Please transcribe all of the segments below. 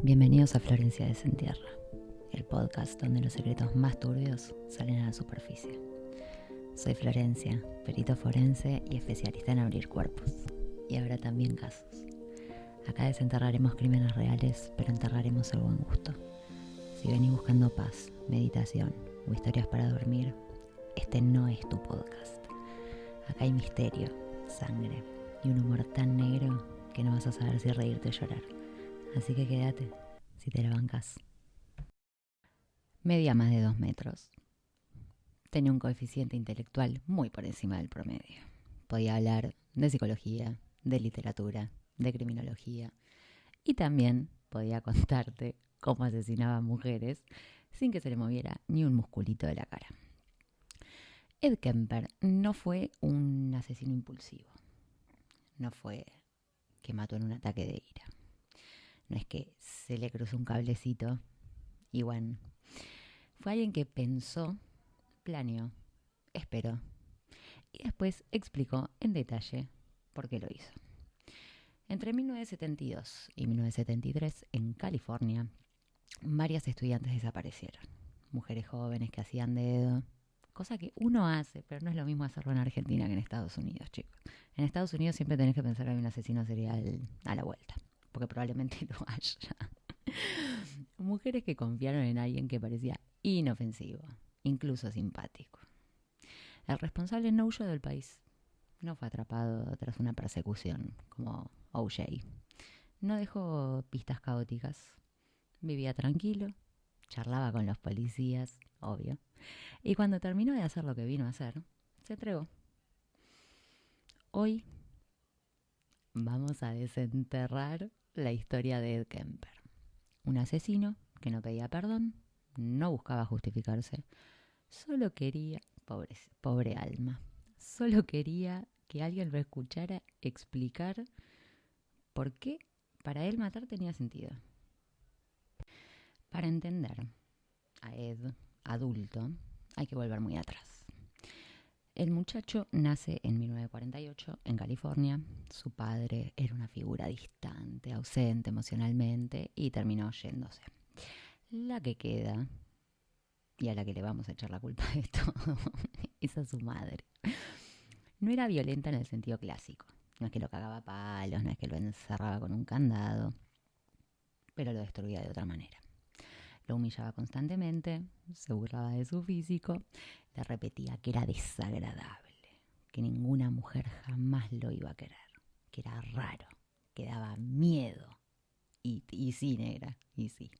Bienvenidos a Florencia Desentierra, el podcast donde los secretos más turbios salen a la superficie. Soy Florencia, perito forense y especialista en abrir cuerpos, y ahora también casos. Acá desenterraremos crímenes reales, pero enterraremos el buen gusto. Si venís buscando paz, meditación o historias para dormir, este no es tu podcast. Acá hay misterio, sangre y un humor tan negro que no vas a saber si reírte o llorar. Así que quédate, si te la bancas. Medía más de 2 metros. Tenía un coeficiente intelectual muy por encima del promedio. Podía hablar de psicología, de literatura, de criminología y también podía contarte cómo asesinaba mujeres sin que se le moviera ni un musculito de la cara. Ed Kemper no fue un asesino impulsivo. No fue que mató en un ataque de ira. No es que se le cruzó un cablecito y bueno, fue alguien que pensó, planeó, esperó y después explicó en detalle por qué lo hizo. Entre 1972 y 1973, en California, varias estudiantes desaparecieron. Mujeres jóvenes que hacían dedo, cosa que uno hace, pero no es lo mismo hacerlo en Argentina que en Estados Unidos, chicos. En Estados Unidos siempre tenés que pensar que hay un asesino serial a la vuelta, porque probablemente lo haya. Mujeres que confiaron en alguien que parecía inofensivo, incluso simpático. El responsable no huyó del país. No fue atrapado tras una persecución como O.J. No dejó pistas caóticas. Vivía tranquilo, charlaba con los policías, obvio. Y cuando terminó de hacer lo que vino a hacer, se entregó. Hoy vamos a desenterrar la historia de Ed Kemper. Un asesino que no pedía perdón, no buscaba justificarse, solo quería, pobre alma, solo quería que alguien lo escuchara explicar por qué para él matar tenía sentido. Para entender a Ed, adulto, hay que volver muy atrás. El muchacho nace en 1948 en California. Su padre era una figura distante, ausente emocionalmente y terminó yéndose. La que queda, y a la que le vamos a echar la culpa de todo, es a su madre. No era violenta en el sentido clásico. No es que lo cagaba a palos, no es que lo encerraba con un candado, pero lo destruía de otra manera. Lo humillaba constantemente, se burlaba de su físico, le repetía que era desagradable, que ninguna mujer jamás lo iba a querer, que era raro, que daba miedo. Y sí, negra, y sí.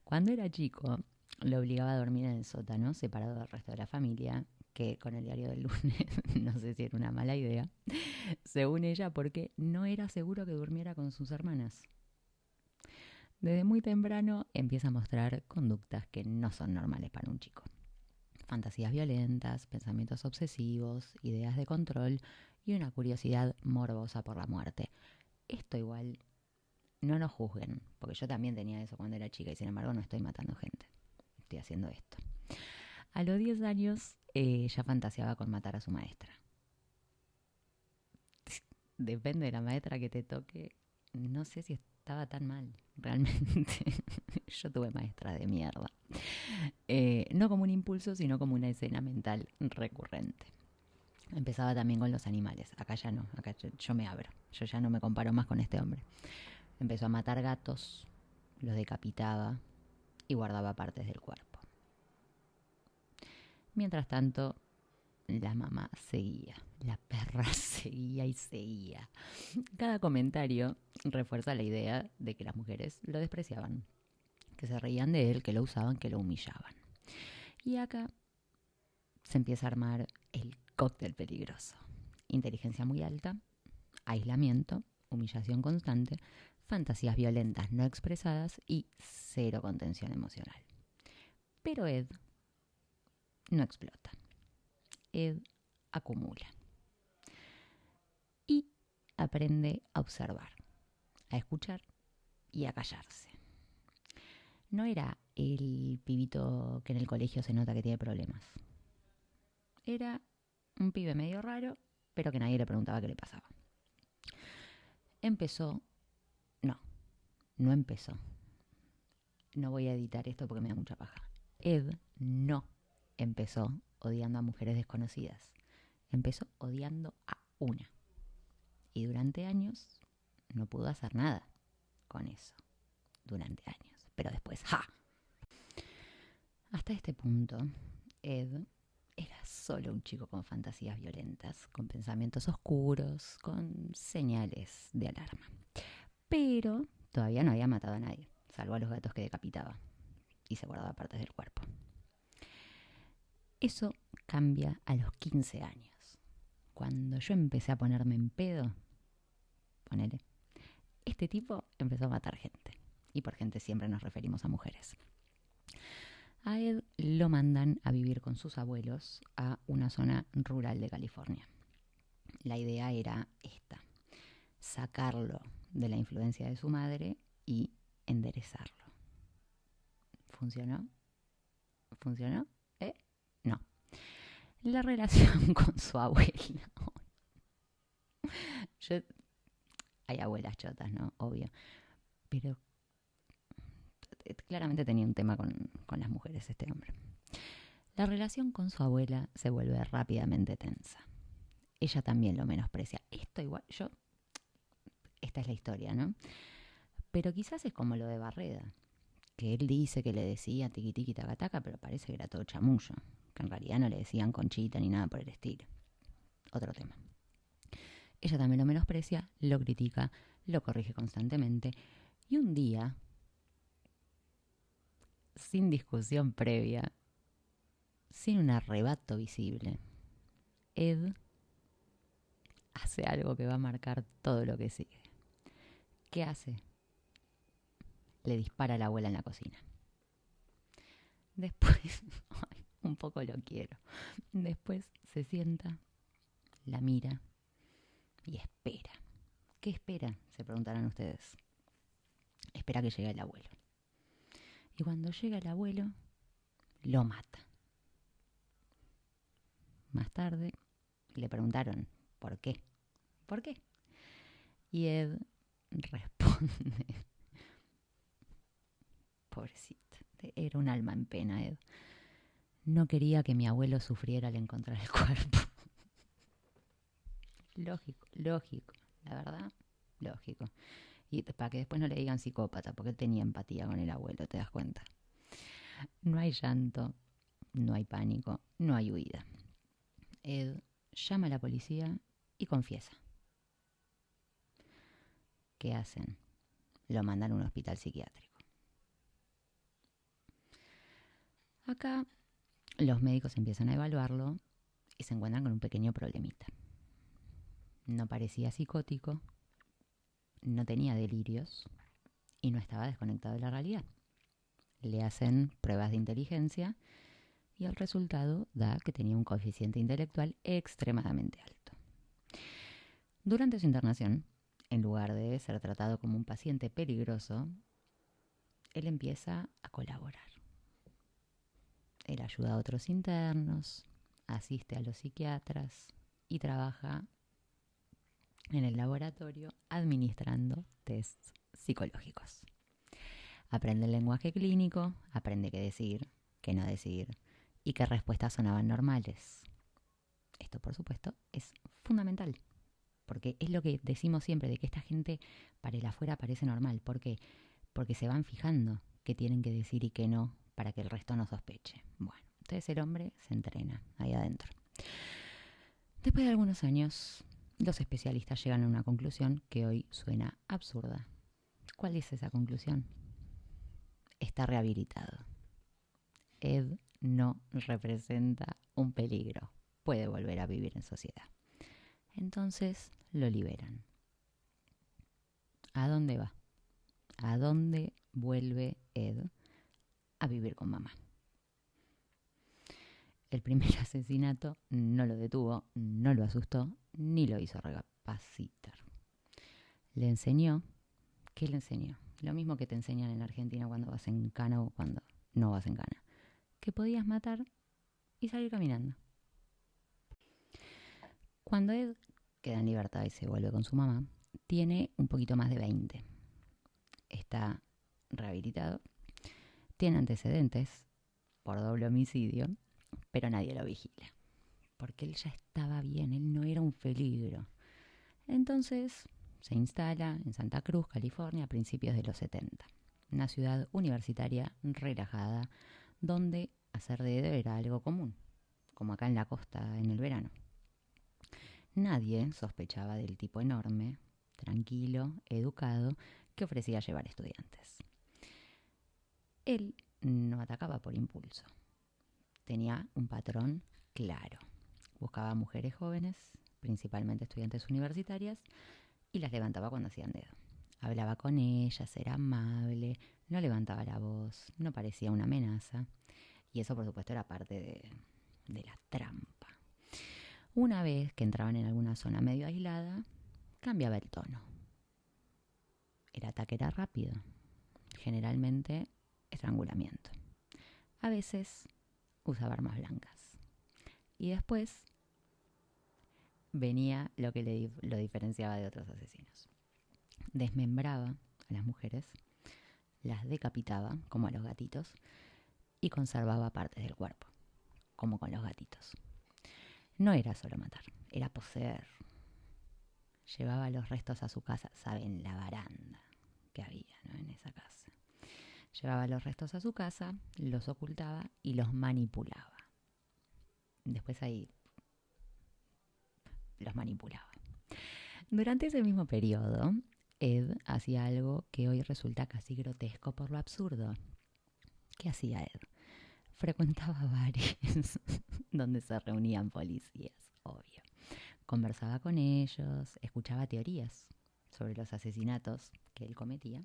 Cuando era chico, lo obligaba a dormir en el sótano, separado del resto de la familia, que con el diario del lunes, no sé si era una mala idea, según ella, porque no era seguro que durmiera con sus hermanas. Desde muy temprano empieza a mostrar conductas que no son normales para un chico. Fantasías violentas, pensamientos obsesivos, ideas de control y una curiosidad morbosa por la muerte. Esto igual, no nos juzguen, porque yo también tenía eso cuando era chica y sin embargo no estoy matando gente. Estoy haciendo esto. A los 10 años ya fantaseaba con matar a su maestra. Depende de la maestra que te toque. No sé si estaba tan mal, realmente. Yo tuve maestra de mierda. No como un impulso, sino como una escena mental recurrente. Empezaba también con los animales. Acá ya no, acá yo me abro. Yo ya no me comparo más con este hombre. Empezó a matar gatos, los decapitaba y guardaba partes del cuerpo. Mientras tanto, la mamá seguía, la perra seguía y seguía. Cada comentario refuerza la idea de que las mujeres lo despreciaban, que se reían de él, que lo usaban, que lo humillaban. Y acá se empieza a armar el cóctel peligroso. Inteligencia muy alta, aislamiento, humillación constante, fantasías violentas no expresadas y cero contención emocional. Pero Ed no explota. Ed acumula. Y aprende a observar, a escuchar y a callarse. No era el pibito que en el colegio se nota que tiene problemas. Era un pibe medio raro, pero que nadie le preguntaba qué le pasaba. No empezó. no voy a editar esto porque me da mucha paja. Ed no empezó odiando a mujeres desconocidas. Empezó odiando a una. Y durante años no pudo hacer nada con eso. Durante años. Pero después, ¡ja! Hasta este punto, Ed era solo un chico con fantasías violentas, con pensamientos oscuros, con señales de alarma. Pero todavía no había matado a nadie, salvo a los gatos que decapitaba y se guardaba partes del cuerpo. Eso cambia a los 15 años. Cuando yo empecé a ponerme en pedo, ponele, este tipo empezó a matar gente. Y por gente siempre nos referimos a mujeres. A Ed lo mandan a vivir con sus abuelos a una zona rural de California. La idea era esta: sacarlo de la influencia de su madre y enderezarlo. ¿Funcionó? ¿Funcionó? No. La relación con su abuela. Hay abuelas chotas, ¿no? Obvio. Pero claramente tenía un tema con las mujeres este hombre. La relación con su abuela se vuelve rápidamente tensa. Ella también lo menosprecia. Esto igual, esta es la historia, ¿no? Pero quizás es como lo de Barreda, que él dice que le decía tiqui tiqui taca taca, pero parece que era todo chamullo, que en realidad no le decían Conchita ni nada por el estilo. Otro tema. Ella también lo menosprecia, lo critica, lo corrige constantemente, y un día, sin discusión previa, sin un arrebato visible, Ed hace algo que va a marcar todo lo que sigue. ¿Qué hace? Le dispara a la abuela en la cocina. Después, un poco lo quiero. Después se sienta, la mira y espera. ¿Qué espera? Se preguntarán ustedes. Espera que llegue el abuelo. Y cuando llega el abuelo, lo mata. Más tarde le preguntaron, ¿por qué? ¿Por qué? Y Ed responde, pobrecito, era un alma en pena, Ed. No quería que mi abuelo sufriera al encontrar el cuerpo. Lógico, la verdad, lógico. Y para que después no le digan psicópata, porque él tenía empatía con el abuelo, ¿te das cuenta? No hay llanto, no hay pánico, no hay huida. Ed llama a la policía y confiesa. ¿Qué hacen? Lo mandan a un hospital psiquiátrico. Acá los médicos empiezan a evaluarlo y se encuentran con un pequeño problemita. No parecía psicótico, no tenía delirios y no estaba desconectado de la realidad. Le hacen pruebas de inteligencia y el resultado da que tenía un coeficiente intelectual extremadamente alto. Durante su internación, en lugar de ser tratado como un paciente peligroso, él empieza a colaborar. Él ayuda a otros internos, asiste a los psiquiatras y trabaja en el laboratorio administrando tests psicológicos. Aprende el lenguaje clínico, aprende qué decir, qué no decir y qué respuestas sonaban normales. Esto, por supuesto, es fundamental, porque es lo que decimos siempre, de que esta gente para el afuera parece normal. ¿Por qué? Porque se van fijando qué tienen que decir y qué no, para que el resto no sospeche. Bueno, entonces el hombre se entrena ahí adentro. Después de algunos años, los especialistas llegan a una conclusión que hoy suena absurda. ¿Cuál es esa conclusión? Está rehabilitado. Ed no representa un peligro. Puede volver a vivir en sociedad. Entonces lo liberan. ¿A dónde va? ¿A dónde vuelve Ed a vivir con mamá? El primer asesinato no lo detuvo, no lo asustó, ni lo hizo recapacitar. Le enseñó. ¿Qué le enseñó? Lo mismo que te enseñan en Argentina cuando vas en cana o cuando no vas en cana. Que podías matar y salir caminando. Cuando Ed queda en libertad y se vuelve con su mamá, tiene un poquito más de 20. Está rehabilitado Tiene antecedentes por doble homicidio, pero nadie lo vigila, porque él ya estaba bien, él no era un peligro. Entonces se instala en Santa Cruz, California, a principios de los 70, una ciudad universitaria relajada, donde hacer dedo era algo común, como acá en la costa en el verano. Nadie sospechaba del tipo enorme, tranquilo, educado, que ofrecía llevar estudiantes. Él no atacaba por impulso. Tenía un patrón claro. Buscaba mujeres jóvenes, principalmente estudiantes universitarias, y las levantaba cuando hacían dedo. Hablaba con ellas, era amable, no levantaba la voz, no parecía una amenaza. Y eso, por supuesto, era parte de la trampa. Una vez que entraban en alguna zona medio aislada, cambiaba el tono. El ataque era rápido, generalmente estrangulamiento. A veces usaba armas blancas. Y después venía lo que lo diferenciaba de otros asesinos. Desmembraba a las mujeres, las decapitaba, como a los gatitos, y conservaba partes del cuerpo, como con los gatitos. No era solo matar, era poseer. Llevaba los restos a su casa, saben, la baranda que había, ¿no?, en esa casa. Llevaba los restos a su casa, los ocultaba y los manipulaba. Después ahí los manipulaba. Durante ese mismo periodo, Ed hacía algo que hoy resulta casi grotesco por lo absurdo. ¿Qué hacía Ed? Frecuentaba bares donde se reunían policías, obvio. Conversaba con ellos, escuchaba teorías sobre los asesinatos que él cometía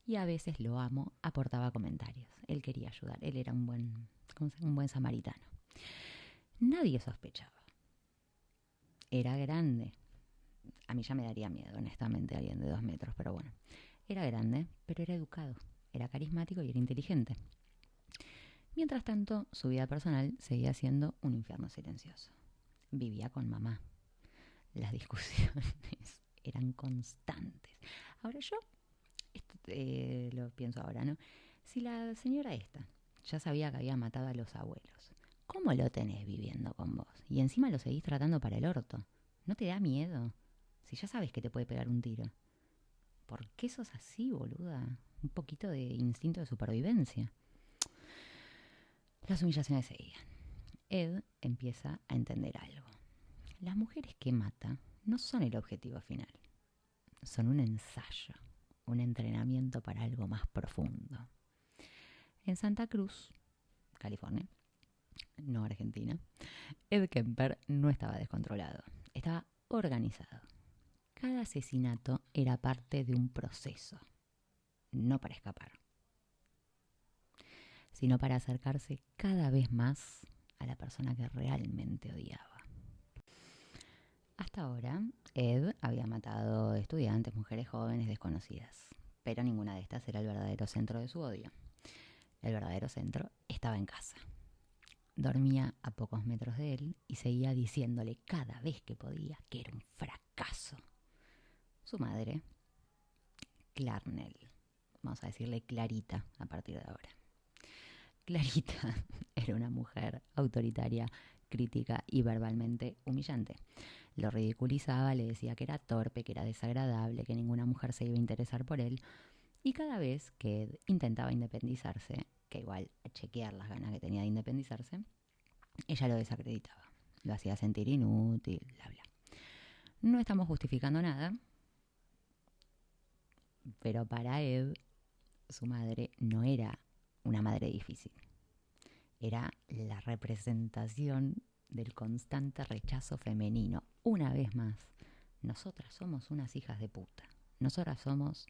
y a veces, lo amo, aportaba comentarios. Él quería ayudar, él era un buen samaritano. Nadie sospechaba. Era grande. A mí ya me daría miedo, honestamente, alguien de 2 metros, pero bueno. Era grande, pero era educado, era carismático y era inteligente. Mientras tanto, su vida personal seguía siendo un infierno silencioso. Vivía con mamá. Las discusiones eran constantes. Ahora yo, esto lo pienso ahora, ¿no? Si la señora esta ya sabía que había matado a los abuelos, ¿cómo lo tenés viviendo con vos? Y encima lo seguís tratando para el orto. ¿No te da miedo? Si ya sabes que te puede pegar un tiro. ¿Por qué sos así, boluda? Un poquito de instinto de supervivencia. Las humillaciones seguían. Ed empieza a entender algo. Las mujeres que mata no son el objetivo final. Son un ensayo, un entrenamiento para algo más profundo. En Santa Cruz, California, no Argentina, Ed Kemper no estaba descontrolado, estaba organizado. Cada asesinato era parte de un proceso, no para escapar, sino para acercarse cada vez más a la persona que realmente odiaba. Hasta ahora, Ed había matado estudiantes, mujeres jóvenes, desconocidas, pero ninguna de estas era el verdadero centro de su odio. El verdadero centro estaba en casa. Dormía a pocos metros de él y seguía diciéndole cada vez que podía que era un fracaso. Su madre, Clarnell, vamos a decirle Clarita a partir de ahora. Clarita era una mujer autoritaria, crítica y verbalmente humillante. Lo ridiculizaba, le decía que era torpe, que era desagradable, que ninguna mujer se iba a interesar por él. Y cada vez que Ed intentaba independizarse, que igual a chequear las ganas que tenía de independizarse, ella lo desacreditaba. Lo hacía sentir inútil, bla, bla. No estamos justificando nada, pero para Ed, su madre no era una madre difícil. Era la representación del constante rechazo femenino. Una vez más, nosotras somos unas hijas de puta. Nosotras somos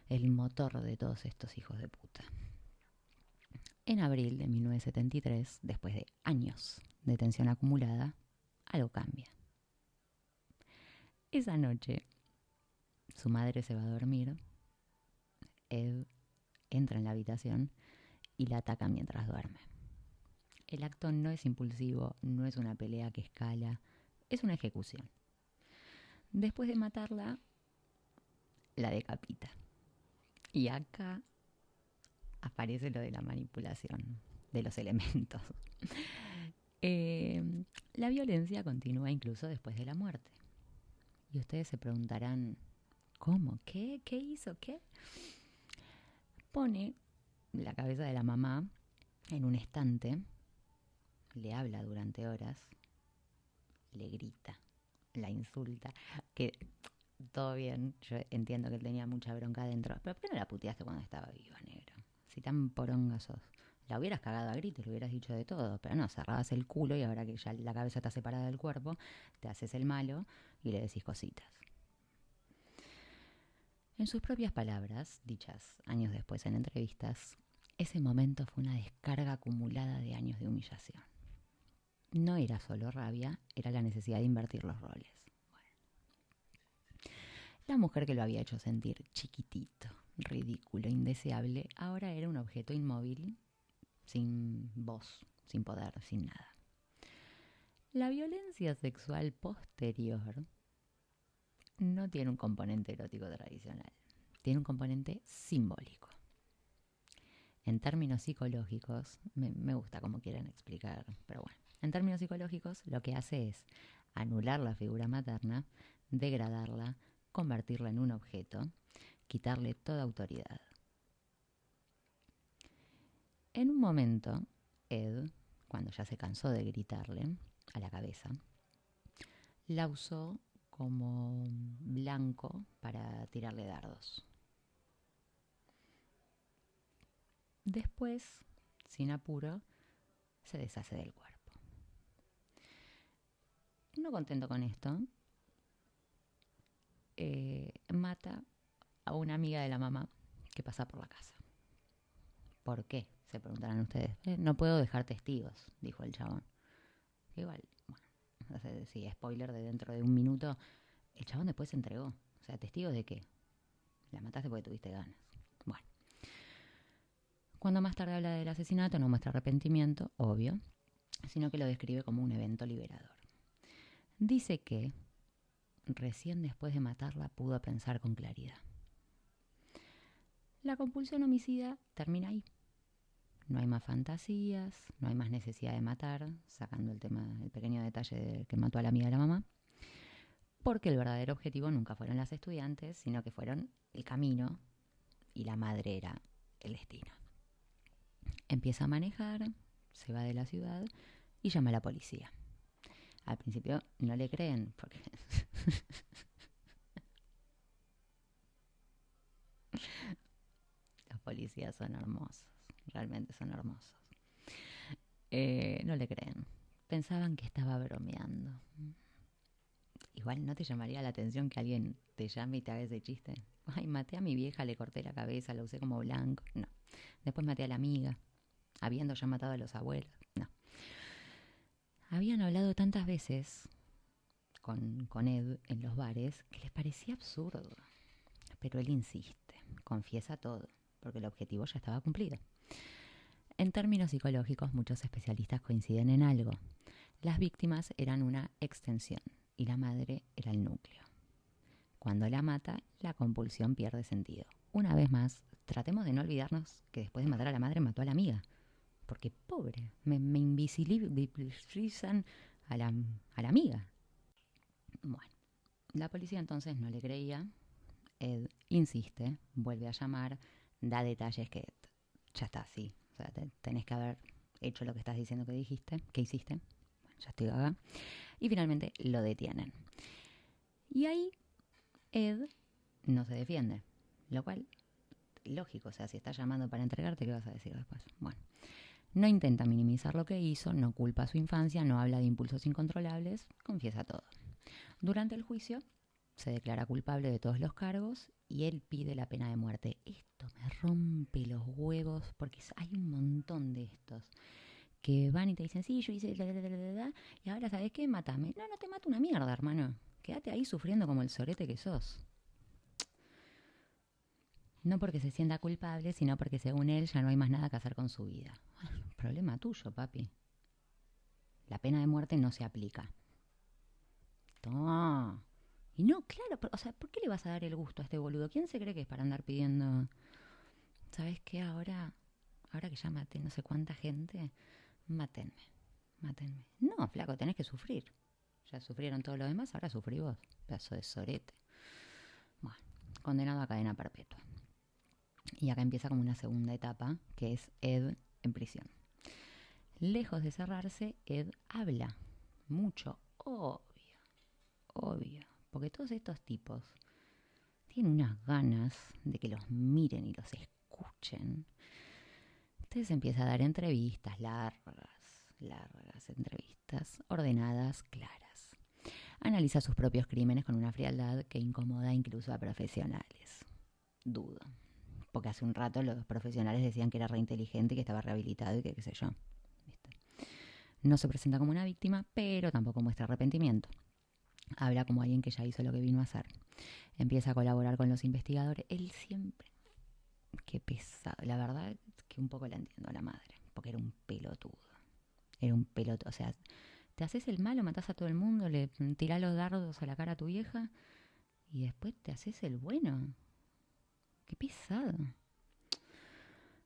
el motor de todos estos hijos de puta. En abril de 1973, después de años de tensión acumulada, algo cambia. Esa noche, su madre se va a dormir. Ed entra en la habitación y la ataca mientras duerme. El acto no es impulsivo, no es una pelea que escala, es una ejecución. Después de matarla, la decapita. Y acá aparece lo de la manipulación de los elementos. La violencia continúa incluso después de la muerte. Y ustedes se preguntarán, ¿cómo? ¿Qué? ¿Qué hizo? ¿Qué? Pone la cabeza de la mamá en un estante, le habla durante horas, le grita, la insulta, que todo bien, yo entiendo que él tenía mucha bronca adentro, pero ¿por qué no la puteaste cuando estaba viva, negro? Si tan poronga sos. La hubieras cagado a gritos, le hubieras dicho de todo, pero no, cerrabas el culo y ahora que ya la cabeza está separada del cuerpo, te haces el malo y le decís cositas. En sus propias palabras, dichas años después en entrevistas, ese momento fue una descarga acumulada de años de humillación. No era solo rabia, era la necesidad de invertir los roles. La mujer que lo había hecho sentir chiquitito, ridículo, indeseable, ahora era un objeto inmóvil, sin voz, sin poder, sin nada. La violencia sexual posterior no tiene un componente erótico tradicional, tiene un componente simbólico. En términos psicológicos, me gusta como quieren explicar, pero bueno, en términos psicológicos lo que hace es anular la figura materna, degradarla, convertirla en un objeto, quitarle toda autoridad. En un momento, Ed, cuando ya se cansó de gritarle a la cabeza, la usó como blanco para tirarle dardos. Después, sin apuro, se deshace del cuerpo. No contento con esto, mata a una amiga de la mamá que pasa por la casa. ¿Por qué? Se preguntarán ustedes. No puedo dejar testigos, dijo el chabón. Igual, bueno, no sé si spoiler de dentro de un minuto, el chabón después se entregó. O sea, ¿testigos de qué? La mataste porque tuviste ganas. Bueno. Cuando más tarde habla del asesinato, no muestra arrepentimiento, obvio, sino que lo describe como un evento liberador. Dice que recién después de matarla pudo pensar con claridad. La compulsión homicida termina ahí. No hay más fantasías, no hay más necesidad de matar, sacando el pequeño detalle de que mató a la amiga de la mamá, porque el verdadero objetivo nunca fueron las estudiantes, sino que fueron el camino y la madre era el destino. Empieza a manejar, se va de la ciudad y llama a la policía. Al principio no le creen, porque los policías son hermosos, realmente son hermosos. No le creen, pensaban que estaba bromeando. Igual no te llamaría la atención que alguien te llame y te haga ese chiste. Ay, maté a mi vieja, le corté la cabeza, la usé como blanco. No. Después maté a la amiga, habiendo ya matado a los abuelos. No. Habían hablado tantas veces con Ed en los bares que les parecía absurdo. Pero él insiste, confiesa todo, porque el objetivo ya estaba cumplido. En términos psicológicos, muchos especialistas coinciden en algo. Las víctimas eran una extensión y la madre era el núcleo. Cuando la mata, la compulsión pierde sentido. Una vez más, tratemos de no olvidarnos que después de matar a la madre mató a la amiga. Porque pobre, me invisibilizan a la amiga. Bueno, la policía entonces no le creía. Ed insiste, vuelve a llamar, da detalles que ya está así. O sea, tenés que haber hecho lo que estás diciendo que dijiste, que hiciste. Bueno, ya estoy acá. Y finalmente lo detienen. Y ahí Ed no se defiende, lo cual, lógico, o sea, si estás llamando para entregarte, ¿qué vas a decir después? Bueno, no intenta minimizar lo que hizo, no culpa a su infancia, no habla de impulsos incontrolables, confiesa todo. Durante el juicio se declara culpable de todos los cargos y él pide la pena de muerte. Esto me rompe los huevos porque hay un montón de estos que van y te dicen, sí, yo hice y ahora, ¿sabes qué? Mátame. No, no te mato una mierda, hermano. Quédate ahí sufriendo como el sorete que sos. No porque se sienta culpable, sino porque según él ya no hay más nada que hacer con su vida. Bueno, problema tuyo, papi. La pena de muerte no se aplica. Toma. Y no, claro, o sea, ¿por qué le vas a dar el gusto a este boludo? ¿Quién se cree que es para andar pidiendo? ¿Sabes qué? Ahora ahora que ya maté no sé cuánta gente, mátenme. No, flaco, tenés que sufrir. Ya sufrieron todos los demás, ahora sufrí vos, pedazo de sorete. Bueno, condenado a cadena perpetua. Y acá empieza como una segunda etapa, que es Ed en prisión. Lejos de cerrarse, Ed habla mucho, obvio, porque todos estos tipos tienen unas ganas de que los miren y los escuchen. Entonces empieza a dar entrevistas largas entrevistas, ordenadas, claras. Analiza sus propios crímenes con una frialdad que incomoda incluso a profesionales. Dudo, porque hace un rato los profesionales decían que era reinteligente y que estaba rehabilitado y que qué sé yo. ¿Viste? No se presenta como una víctima, pero tampoco muestra arrepentimiento. Habla como alguien que ya hizo lo que vino a hacer. Empieza a colaborar con los investigadores. Él siempre... Qué pesado. La verdad que un poco la entiendo a la madre, porque era un pelotudo. O sea, te haces el malo, matás a todo el mundo, le tirás los dardos a la cara a tu vieja y después te haces el bueno. Qué pesado.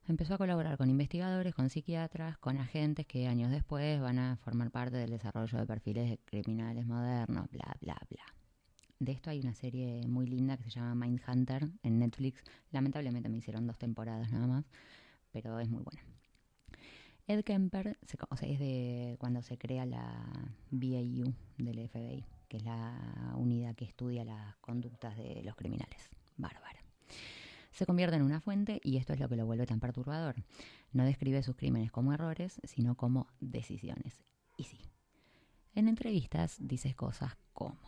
Empezó a colaborar con investigadores, con psiquiatras, con agentes que años después van a formar parte del desarrollo de perfiles de criminales modernos, bla, bla, bla. De esto hay una serie muy linda que se llama Mindhunter en Netflix. Lamentablemente me hicieron 2 temporadas nada más, pero es muy buena. Ed Kemper, es de cuando se crea la BAU del FBI, que es la unidad que estudia las conductas de los criminales. Bárbara. Se convierte en una fuente y esto es lo que lo vuelve tan perturbador. No describe sus crímenes como errores, sino como decisiones. Y sí, en entrevistas dice cosas como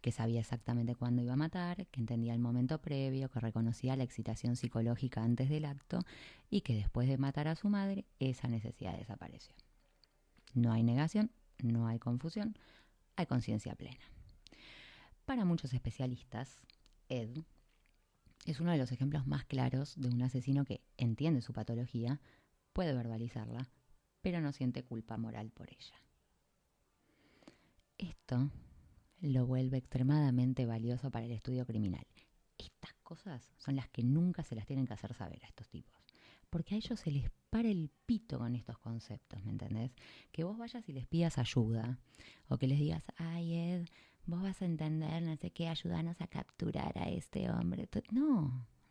que sabía exactamente cuándo iba a matar, que entendía el momento previo, que reconocía la excitación psicológica antes del acto y que después de matar a su madre, esa necesidad desapareció. No hay negación, no hay confusión, hay conciencia plena. Para muchos especialistas, Ed es uno de los ejemplos más claros de un asesino que entiende su patología, puede verbalizarla, pero no siente culpa moral por ella. Esto lo vuelve extremadamente valioso para el estudio criminal. Estas cosas son las que nunca se las tienen que hacer saber a estos tipos. Porque a ellos se les para el pito con estos conceptos, ¿me entendés? Que vos vayas y les pidas ayuda, o que les digas, ay Ed, vos vas a entender, no sé qué, ayúdanos a capturar a este hombre.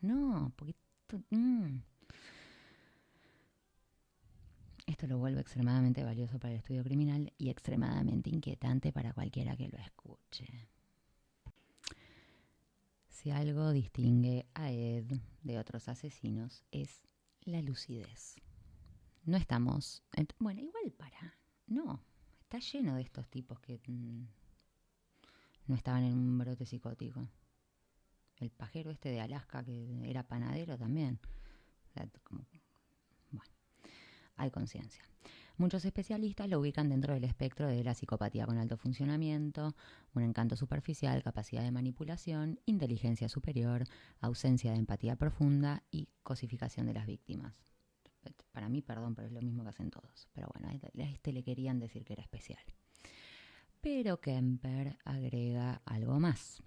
No, porque... Esto lo vuelve extremadamente valioso para el estudio criminal y extremadamente inquietante para cualquiera que lo escuche. Si algo distingue a Ed de otros asesinos es la lucidez. No estamos... Bueno, igual No, está lleno de estos tipos que no estaban en un brote psicótico. El pajero este de Alaska que era panadero también. Bueno, hay conciencia. Muchos especialistas lo ubican dentro del espectro de la psicopatía con alto funcionamiento, un encanto superficial, capacidad de manipulación, inteligencia superior, ausencia de empatía profunda y cosificación de las víctimas. Para mí, perdón, pero es lo mismo que hacen todos. Pero bueno, a este le querían decir que era especial. Pero Kemper agrega algo más,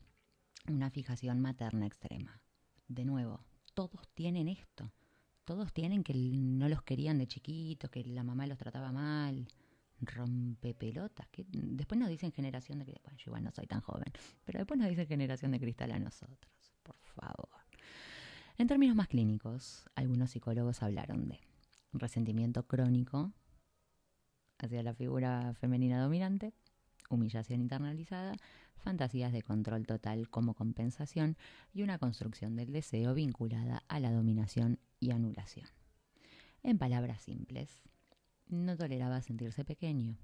una fijación materna extrema. De nuevo, todos tienen esto. Todos tienen que no los querían de chiquitos, que la mamá los trataba mal. Rompepelotas. Que después nos dicen generación de cristal. Bueno, yo igual no soy tan joven. Pero después nos dicen generación de cristal a nosotros. Por favor. En términos más clínicos, algunos psicólogos hablaron de resentimiento crónico hacia la figura femenina dominante, humillación internalizada, fantasías de control total como compensación y una construcción del deseo vinculada a la dominación y anulación. En palabras simples, no toleraba sentirse pequeño,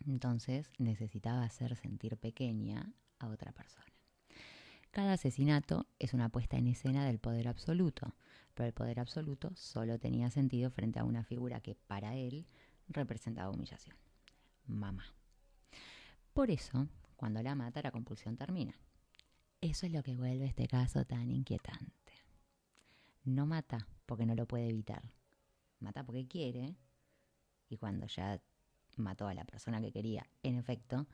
entonces necesitaba hacer sentir pequeña a otra persona. Cada asesinato es una puesta en escena del poder absoluto, pero el poder absoluto solo tenía sentido frente a una figura que para él representaba humillación: mamá. Por eso, cuando la mata, la compulsión termina. Eso es lo que vuelve este caso tan inquietante. No mata porque no lo puede evitar. Mata porque quiere, y cuando ya mató a la persona que quería, en efecto,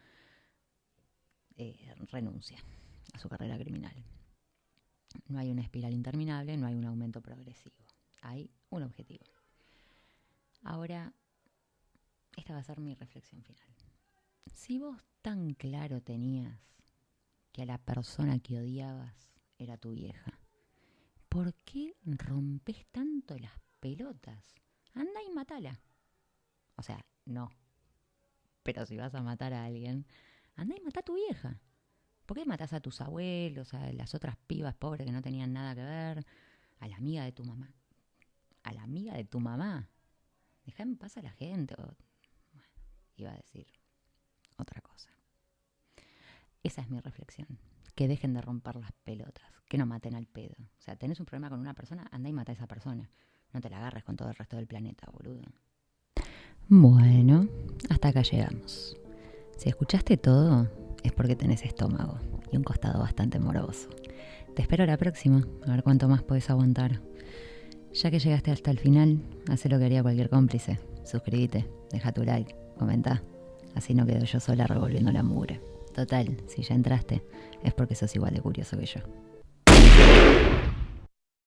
renuncia a su carrera criminal. No hay una espiral interminable, no hay un aumento progresivo. Hay un objetivo: Ahora, esta va a ser mi reflexión final. Si vos tan claro tenías que a la persona que odiabas era tu vieja, ¿por qué rompes tanto las pelotas? Anda y matala. O sea, no. Pero si vas a matar a alguien, anda y mata a tu vieja. ¿Por qué matás a tus abuelos, a las otras pibas pobres que no tenían nada que ver, a la amiga de tu mamá? A la amiga de tu mamá. Dejá en paz a la gente. Bueno, iba a decir otra cosa. Esa es mi reflexión. Que dejen de romper las pelotas. Que no maten al pedo. O sea, tenés un problema con una persona, anda y mata a esa persona. No te la agarres con todo el resto del planeta, boludo. Bueno, hasta acá llegamos. Si escuchaste todo, es porque tenés estómago y un costado bastante morboso. Te espero la próxima, a ver cuánto más podés aguantar. Ya que llegaste hasta el final, haz lo que haría cualquier cómplice. Suscríbete, deja tu like, comenta. Así no quedo yo sola revolviendo la mugre. Total, si ya entraste, es porque sos igual de curioso que yo.